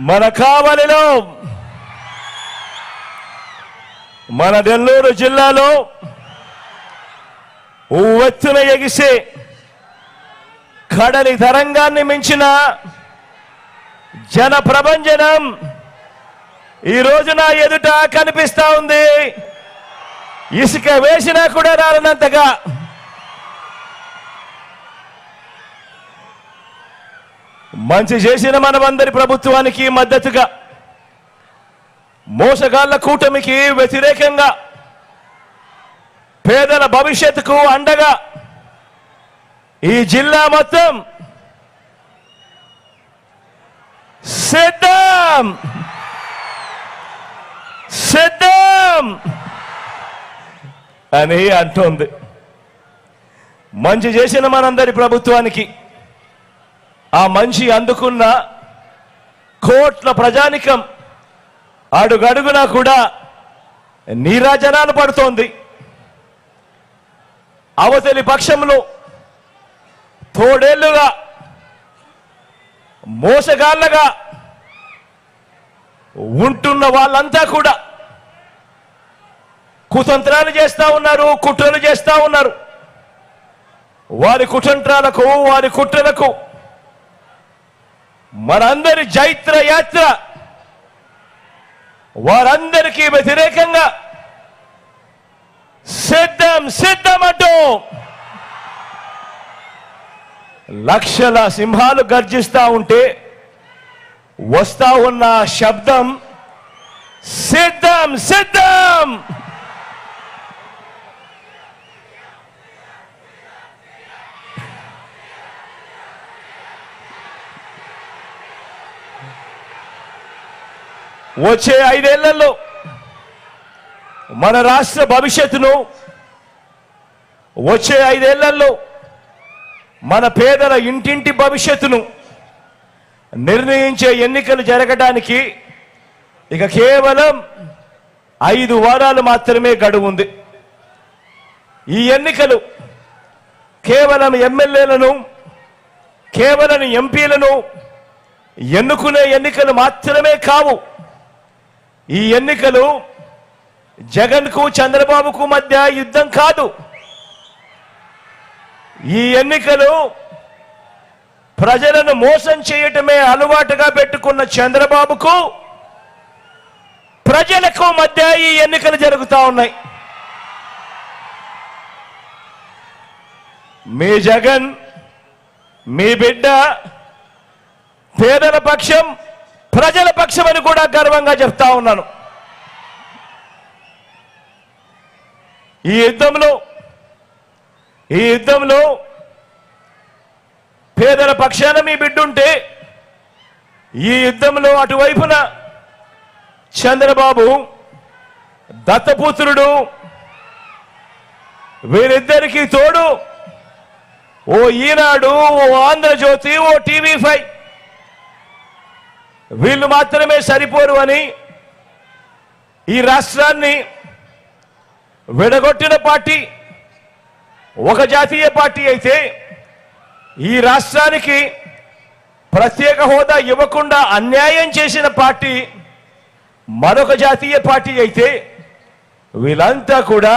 మన కావలిలో మన నెల్లూరు జిల్లాలో ఉవ్వెత్తున ఎగిసే కడలి తరంగాన్ని మించిన జన ప్రభంజనం ఈ రోజు నా ఎదుట కనిపిస్తా ఉంది. ఇసుక వేసినా కూడా రాలనంతగా మంచి చేసిన మనమందరి ప్రభుత్వానికి మద్దతుగా, మోసగాళ్ల కూటమికి వ్యతిరేకంగా, పేదల భవిష్యత్తుకు అండగా ఈ జిల్లా మొత్తం సిద్ధం సిద్ధం అని అంటోంది. మంచి చేసిన మనందరి ప్రభుత్వానికి, ఆ మంచి అందుకున్న కోట్ల ప్రజానికం అడుగడుగునా కూడా నీరాజనాలు పడుతోంది. అవతలి పక్షంలో తోడేళ్లుగా మోసగాళ్లగా ఉంటున్న వాళ్ళంతా కూడా కుతంత్రాలు చేస్తా ఉన్నారు, కుట్రలు చేస్తా ఉన్నారు. వారి కుతంత్రాలకు, వారి కుట్రలకు మనందరి జైత్ర యాత్ర వారందరికీ వ్యతిరేకంగా సిద్ధం సిద్ధమంటూ లక్షల సింహాలు గర్జిస్తా ఉంటే వస్తా ఉన్న శబ్దం సిద్ధం సిద్ధం. వచ్చే 5 ఏళ్లలో మన రాష్ట్ర భవిష్యత్తును, వచ్చే 5 ఏళ్లలో మన పేదల ఇంటింటి భవిష్యత్తును నిర్ణయించే ఎన్నికలు జరగడానికి ఇక కేవలం 5 వారాలు మాత్రమే గడువు ఉంది. ఈ ఎన్నికలు కేవలం ఎమ్మెల్యేలను, కేవలం ఎంపీలను ఎన్నుకునే ఎన్నికలు మాత్రమే కావు. ఈ ఎన్నికలు జగన్కు, చంద్రబాబుకు మధ్య యుద్ధం కాదు. ఈ ఎన్నికలు ప్రజలను మోసం చేయటమే అలవాటుగా పెట్టుకున్న చంద్రబాబుకు, ప్రజలకు మధ్య ఈ ఎన్నికలు జరుగుతూ ఉన్నాయి. మీ జగన్, మీ బిడ్డ పేదల పక్షం, ప్రజల పక్షం అని కూడా గర్వంగా చెప్తా ఉన్నాను. ఈ యుద్ధంలో పేదల పక్షాన మీ బిడ్డుంటే, ఈ యుద్ధంలో అటువైపున చంద్రబాబు దత్తపుత్రుడు, వీరిద్దరికీ తోడు ఓ ఈనాడు, ఓ ఆంధ్రజ్యోతి, ఓ టీవీ5 వీళ్ళు మాత్రమే సరిపోరు అని ఈ రాష్ట్రాన్ని విడగొట్టిన పార్టీ ఒక జాతీయ పార్టీ అయితే, ఈ రాష్ట్రానికి ప్రత్యేక హోదా ఇవ్వకుండా అన్యాయం చేసిన పార్టీ మరొక జాతీయ పార్టీ అయితే, వీళ్ళంతా కూడా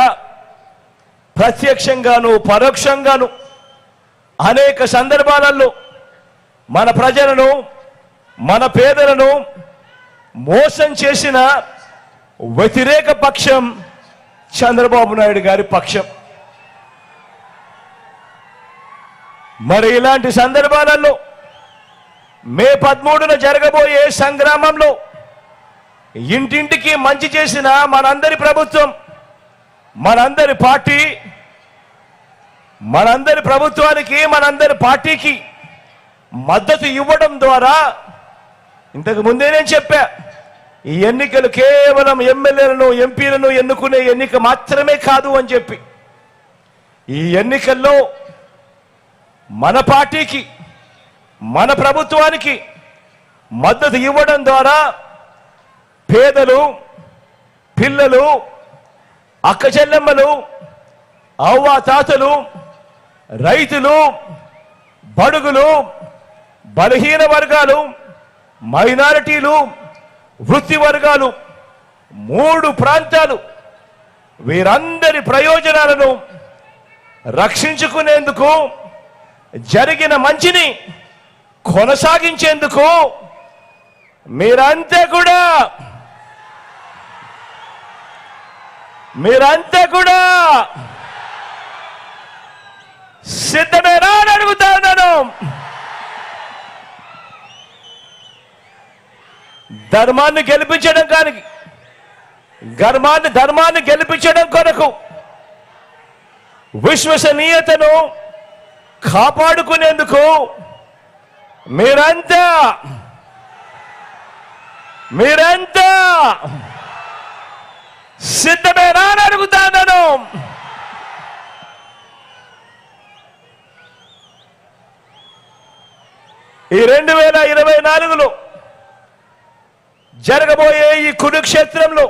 ప్రత్యక్షంగాను పరోక్షంగాను అనేక సందర్భాలలో మన ప్రజలను, మన పేదలను మోసం చేసిన వ్యతిరేక పక్షం చంద్రబాబు నాయుడు గారి పక్షం. మరి ఇలాంటి సందర్భాలలో మే 13న జరగబోయే సంగ్రామంలో ఇంటింటికి మంచి చేసిన మనందరి ప్రభుత్వం, మనందరి పార్టీ, మనందరి ప్రభుత్వానికి, మనందరి పార్టీకి మద్దతు ఇవ్వడం ద్వారా, ఇంతకు ముందే నేను చెప్పా, ఈ ఎన్నికలు కేవలం ఎమ్మెల్యేలను, ఎంపీలను ఎన్నుకునే ఎన్నిక మాత్రమే కాదు అని చెప్పి, ఈ ఎన్నికల్లో మన పార్టీకి, మన ప్రభుత్వానికి మద్దతు ఇవ్వడం ద్వారా పేదలు, పిల్లలు, అక్క చెల్లెమ్మలు, అవ్వాతాతలు, రైతులు, బడుగులు, బలహీన వర్గాలు, మైనారిటీలు, వృత్తి వర్గాలు, 3 ప్రాంతాలు వీరందరి ప్రయోజనాలను రక్షించుకునేందుకు, జరిగిన మంచిని కొనసాగించేందుకు మీరంతా కూడా సిద్ధమేనా అని అడుగుతా ఉన్నాను. ధర్మాన్ని గెలిపించడం కొరకు, విశ్వసనీయతను కాపాడుకునేందుకు మీరంతా సిద్ధమేనా అని అడుగుతాను. ఈ 2024లో జరగబోయే ఈ కురుక్షేత్రంలో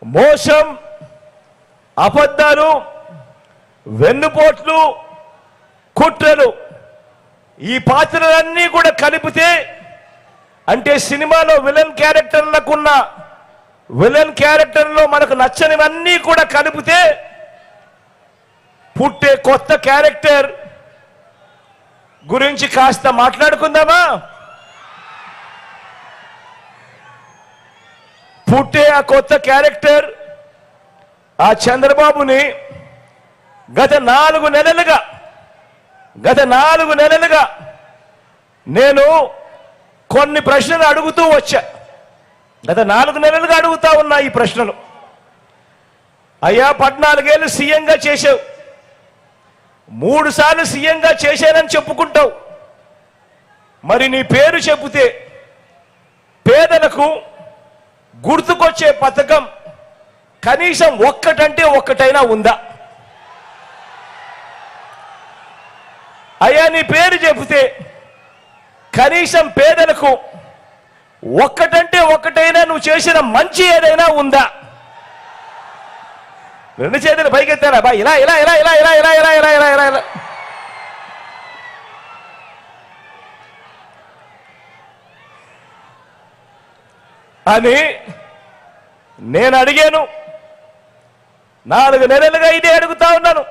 మోసం, అబద్ధాలు, వెన్నుపోట్లు, కుట్రలు, ఈ పాత్రలన్నీ కూడా కలిపితే, అంటే సినిమాలో విలన్ క్యారెక్టర్లో మనకు నచ్చనివన్నీ కూడా కలిపితే పుట్టే కొత్త క్యారెక్టర్ గురించి కాస్త మాట్లాడుకుందామా? పుట్టే ఆ కొత్త క్యారెక్టర్ ఆ చంద్రబాబుని గత 4 నెలలుగా నేను కొన్ని ప్రశ్నలు అడుగుతూ వచ్చా. గత 4 నెలలుగా అడుగుతా ఉన్నా ఈ ప్రశ్నలు. అయ్యా, 14 ఏళ్ళు సీఎంగా చేశావు, 3 సార్లు సీఎంగా చేశానని చెప్పుకుంటావు. మరి నీ పేరు చెబితే పేదలకు గుర్తుకొచ్చే పథకం కనీసం ఒక్కటైనా ఉందా? అయ్యా, నీ పేరు చెబితే కనీసం పేదలకు ఒక్కటైనా నువ్వు చేసిన మంచి ఏదైనా ఉందా? 2 చేతులు పైకెత్తారా బా? ఇలా అని నేను అడిగాను. 4 నెలలుగా ఇదే అడుగుతా ఉన్నాను.